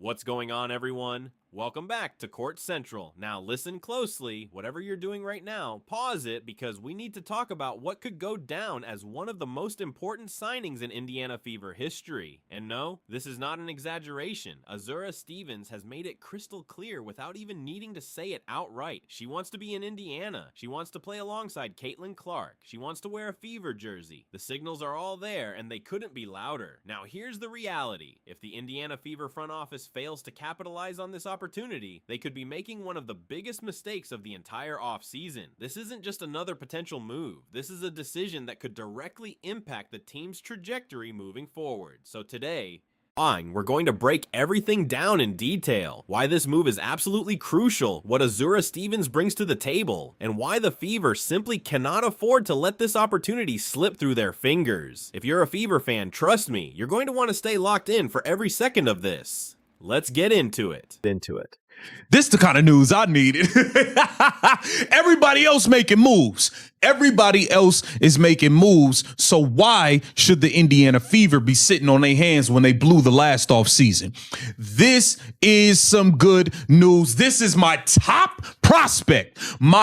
What's going on, everyone? Welcome back to Court Central. Now listen closely, whatever you're doing right now, pause it because we need to talk about what could go down as one of the most important signings in Indiana Fever history. And no, this is not an exaggeration. Azura Stevens has made it crystal clear without even needing to say it outright. She wants to be in Indiana. She wants to play alongside Caitlin Clark. She wants to wear a Fever jersey. The signals are all there and they couldn't be louder. Now here's the reality. If the Indiana Fever front office fails to capitalize on this opportunity, they could be making one of the biggest mistakes of the entire offseason. This isn't just another potential move. This is a decision that could directly impact the team's trajectory moving forward. So today, we're going to break everything down in detail, why this move is absolutely crucial, what Azura Stevens brings to the table, and why the Fever simply cannot afford to let this opportunity slip through their fingers. If you're a Fever fan, trust me, you're going to want to stay locked in for every second of this. Let's get into it. This the kind of news I needed. Everybody else making moves. Everybody else is making moves. So why should the Indiana Fever be sitting on their hands when they blew the last off season? This is some good news. This is my top prospect.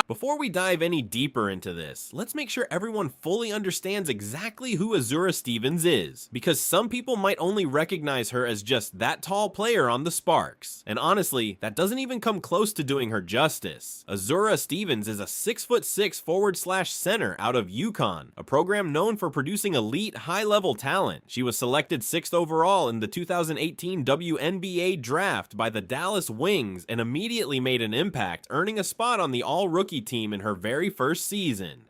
Before we dive any deeper into this, let's make sure everyone fully understands exactly who Azura Stevens is, because some people might only recognize her as just that tall player on the Sparks. And honestly, that doesn't even come close to doing her justice. Azura Stevens is a 6'6" forward/center out of UConn, a program known for producing elite high-level talent. She was selected 6th overall in the 2018 WNBA draft by the Dallas Wings and immediately made an impact, earning a spot on the all-rookie team in her very first season.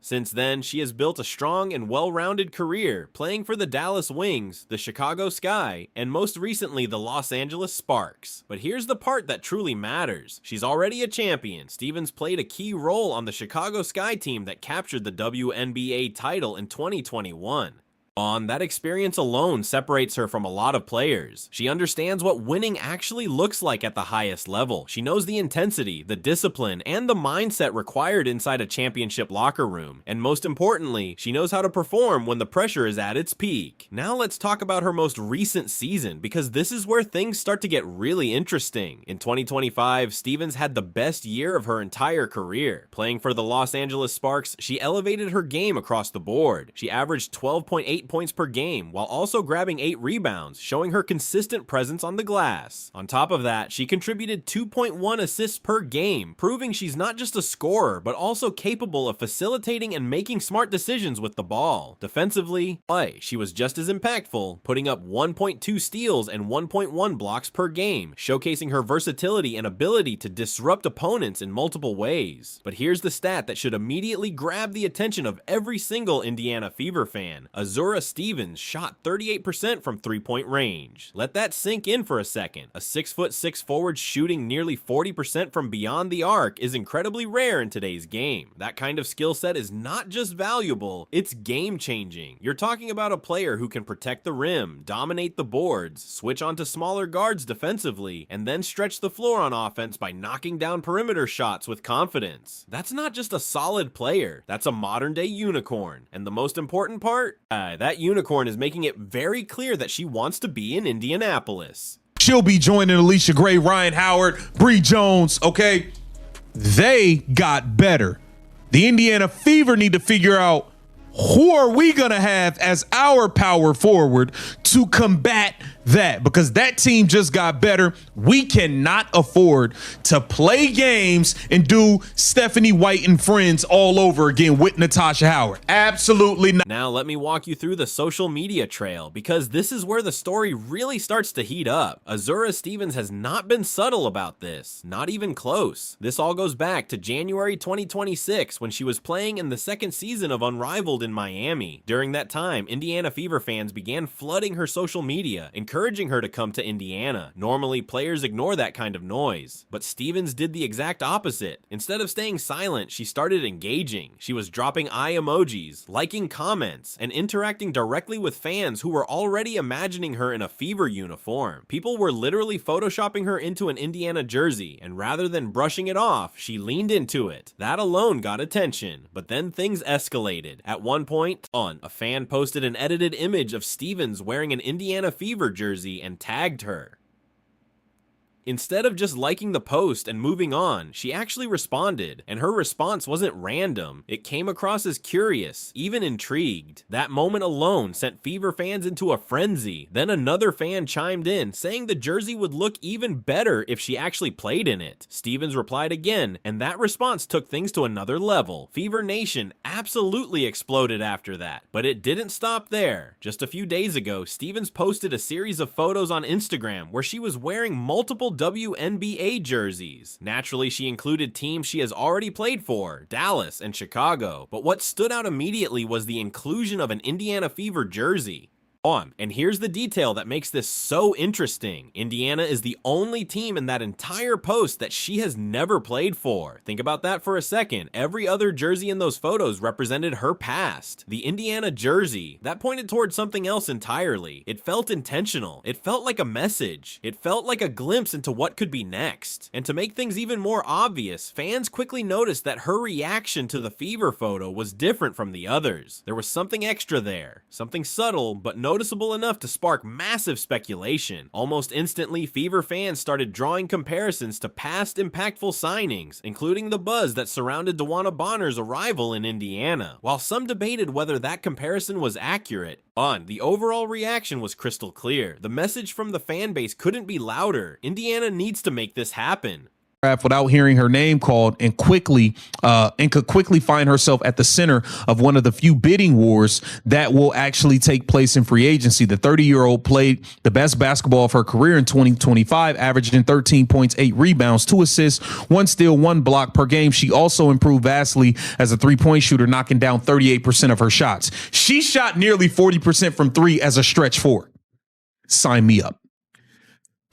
Since then, she has built a strong and well-rounded career, playing for the Dallas Wings, the Chicago Sky, and most recently the Los Angeles Sparks. But here's the part that truly matters. She's already a champion. Stevens played a key role on the Chicago Sky team that captured the WNBA title in 2021. That experience alone separates her from a lot of players. She understands what winning actually looks like at the highest level. She knows the intensity, the discipline, and the mindset required inside a championship locker room. And most importantly, she knows how to perform when the pressure is at its peak. Now let's talk about her most recent season, because this is where things start to get really interesting. In 2025, Stevens had the best year of her entire career. Playing for the Los Angeles Sparks, she elevated her game across the board. She averaged 12.8 points per game, while also grabbing 8 rebounds, showing her consistent presence on the glass. On top of that, she contributed 2.1 assists per game, proving she's not just a scorer, but also capable of facilitating and making smart decisions with the ball. Defensively, she was just as impactful, putting up 1.2 steals and 1.1 blocks per game, showcasing her versatility and ability to disrupt opponents in multiple ways. But here's the stat that should immediately grab the attention of every single Indiana Fever fan. Azura Stevens shot 38% from three-point range. Let that sink in for a second. A 6'6" forward shooting nearly 40% from beyond the arc is incredibly rare in today's game. That kind of skill set is not just valuable, it's game-changing. You're talking about a player who can protect the rim, dominate the boards, switch onto smaller guards defensively, and then stretch the floor on offense by knocking down perimeter shots with confidence. That's not just a solid player, that's a modern-day unicorn. And the most important part? That unicorn is making it very clear that she wants to be in Indianapolis. She'll be joining Alicia Gray, Ryan Howard, Bree Jones, okay? They got better. The Indiana Fever need to figure out who are we going to have as our power forward to combat that, because that team just got better. We cannot afford to play games and do Stephanie White and friends all over again with Natasha Howard. Absolutely not. Now let me walk you through the social media trail, because this is where the story really starts to heat up. Azura Stevens has not been subtle about this, not even close. This all goes back to January 2026 when she was playing in the second season of Unrivaled in Miami. During that time, Indiana Fever fans began flooding her social media, encouraging her to come to Indiana. Normally, players ignore that kind of noise, but Stevens did the exact opposite. Instead of staying silent, she started engaging. She was dropping eye emojis, liking comments, and interacting directly with fans who were already imagining her in a Fever uniform. People were literally photoshopping her into an Indiana jersey, and rather than brushing it off, she leaned into it. That alone got attention, but then things escalated. At one point, a fan posted an edited image of Stevens wearing an Indiana Fever jersey and tagged her. Instead of just liking the post and moving on, she actually responded, and her response wasn't random. It came across as curious, even intrigued. That moment alone sent Fever fans into a frenzy. Then another fan chimed in, saying the jersey would look even better if she actually played in it. Stevens replied again, and that response took things to another level. Fever Nation absolutely exploded after that, but it didn't stop there. Just a few days ago, Stevens posted a series of photos on Instagram where she was wearing multiple WNBA jerseys. Naturally, she included teams she has already played for, Dallas and Chicago, but what stood out immediately was the inclusion of an Indiana Fever jersey. And here's the detail that makes this so interesting. Indiana is the only team in that entire post that she has never played for. Think about that for a second. Every other jersey in those photos represented her past. The Indiana jersey, that pointed towards something else entirely. It felt intentional. It felt like a message. It felt like a glimpse into what could be next. And to make things even more obvious, fans quickly noticed that her reaction to the Fever photo was different from the others. There was something extra there. Something subtle, but noticeable enough to spark massive speculation. Almost instantly, Fever fans started drawing comparisons to past impactful signings, including the buzz that surrounded DeWanna Bonner's arrival in Indiana. While some debated whether that comparison was accurate, the overall reaction was crystal clear. The message from the fan base couldn't be louder. Indiana needs to make this happen. Without hearing her name called and could quickly find herself at the center of one of the few bidding wars that will actually take place in free agency. The 30-year-old played the best basketball of her career in 2025, averaging 13 points, 8 rebounds, 2 assists, 1 steal, 1 block per game. She also improved vastly as a three-point shooter, knocking down 38% of her shots. She shot nearly 40% from 3 as a stretch 4. Sign me up.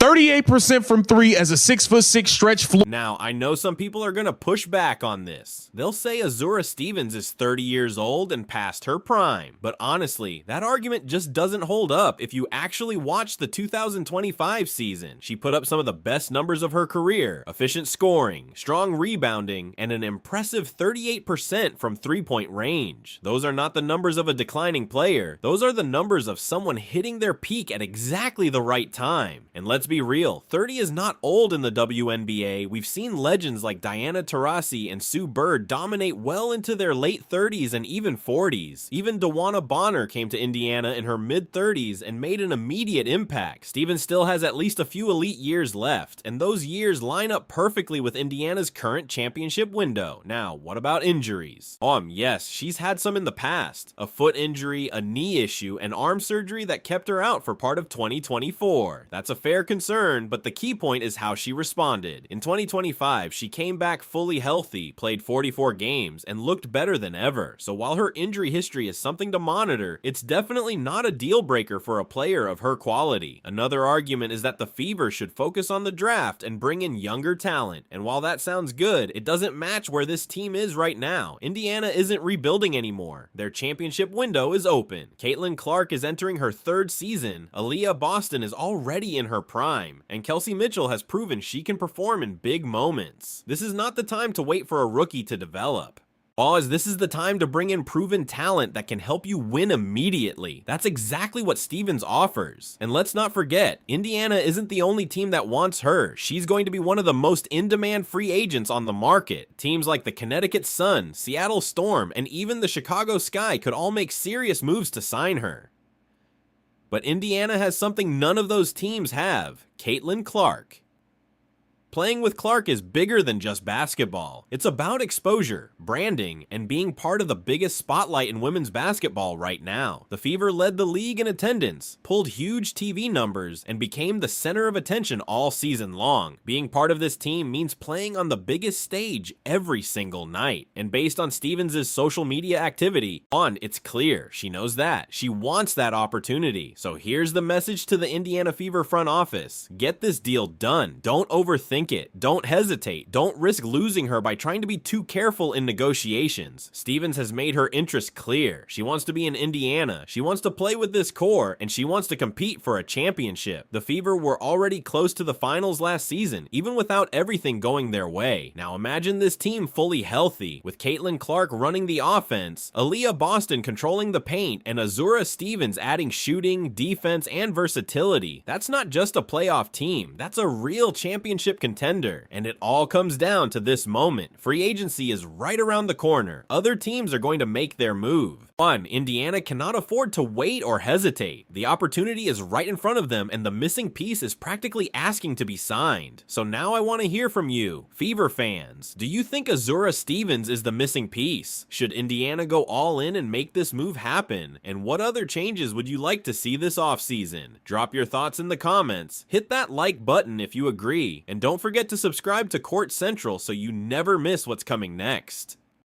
38% from 3 as a 6'6" stretch floor. Now, I know some people are gonna push back on this. They'll say Azura Stevens is 30 years old and past her prime. But honestly, that argument just doesn't hold up if you actually watch the 2025 season. She put up some of the best numbers of her career: efficient scoring, strong rebounding, and an impressive 38% from three-point range. Those are not the numbers of a declining player. Those are the numbers of someone hitting their peak at exactly the right time. And let's be real, 30 is not old in the WNBA. We've seen legends like Diana Taurasi and Sue Bird dominate well into their late 30s and even 40s. Even DeWanna Bonner came to Indiana in her mid-30s and made an immediate impact. Stevens still has at least a few elite years left, and those years line up perfectly with Indiana's current championship window. Now, what about injuries? Yes, she's had some in the past. A foot injury, a knee issue, and arm surgery that kept her out for part of 2024. That's a fair concern, but the key point is how she responded. In 2025, she came back fully healthy, played 44 games, and looked better than ever. So while her injury history is something to monitor, it's definitely not a deal breaker for a player of her quality. Another argument is that the Fever should focus on the draft and bring in younger talent. And while that sounds good, it doesn't match where this team is right now. Indiana isn't rebuilding anymore. Their championship window is open. Caitlin Clark is entering her 3rd season. Aaliyah Boston is already in her prime, and Kelsey Mitchell has proven she can perform in big moments. This is not the time to wait for a rookie to develop. As this is the time to bring in proven talent that can help you win immediately. That's exactly what Stevens offers. And let's not forget, Indiana isn't the only team that wants her. She's going to be one of the most in-demand free agents on the market. Teams like the Connecticut Sun, Seattle Storm, and even the Chicago Sky could all make serious moves to sign her. But Indiana has something none of those teams have: Caitlin Clark. Playing with Clark is bigger than just basketball. It's about exposure, branding, and being part of the biggest spotlight in women's basketball right now. The Fever led the league in attendance, pulled huge TV numbers, and became the center of attention all season long. Being part of this team means playing on the biggest stage every single night. And based on Stevens' social media activity, it's clear she knows that. She wants that opportunity. So here's the message to the Indiana Fever front office: get this deal done. Don't overthink overthink it. Don't hesitate. Don't risk losing her by trying to be too careful in negotiations. Stevens has made her interest clear. She wants to be in Indiana. She wants to play with this core, and she wants to compete for a championship. The Fever were already close to the finals last season, even without everything going their way. Now imagine this team fully healthy, with Caitlin Clark running the offense, Aaliyah Boston controlling the paint, and Azura Stevens adding shooting, defense, and versatility. That's not just a playoff team, that's a real championship contender. And it all comes down to this moment. Free agency is right around the corner. Other teams are going to make their move. 1. Indiana cannot afford to wait or hesitate. The opportunity is right in front of them, and the missing piece is practically asking to be signed. So now I want to hear from you, Fever fans. Do you think Azura Stevens is the missing piece? Should Indiana go all in and make this move happen? And what other changes would you like to see this offseason? Drop your thoughts in the comments. Hit that like button if you agree. And don't forget to subscribe to Court Central so you never miss what's coming next.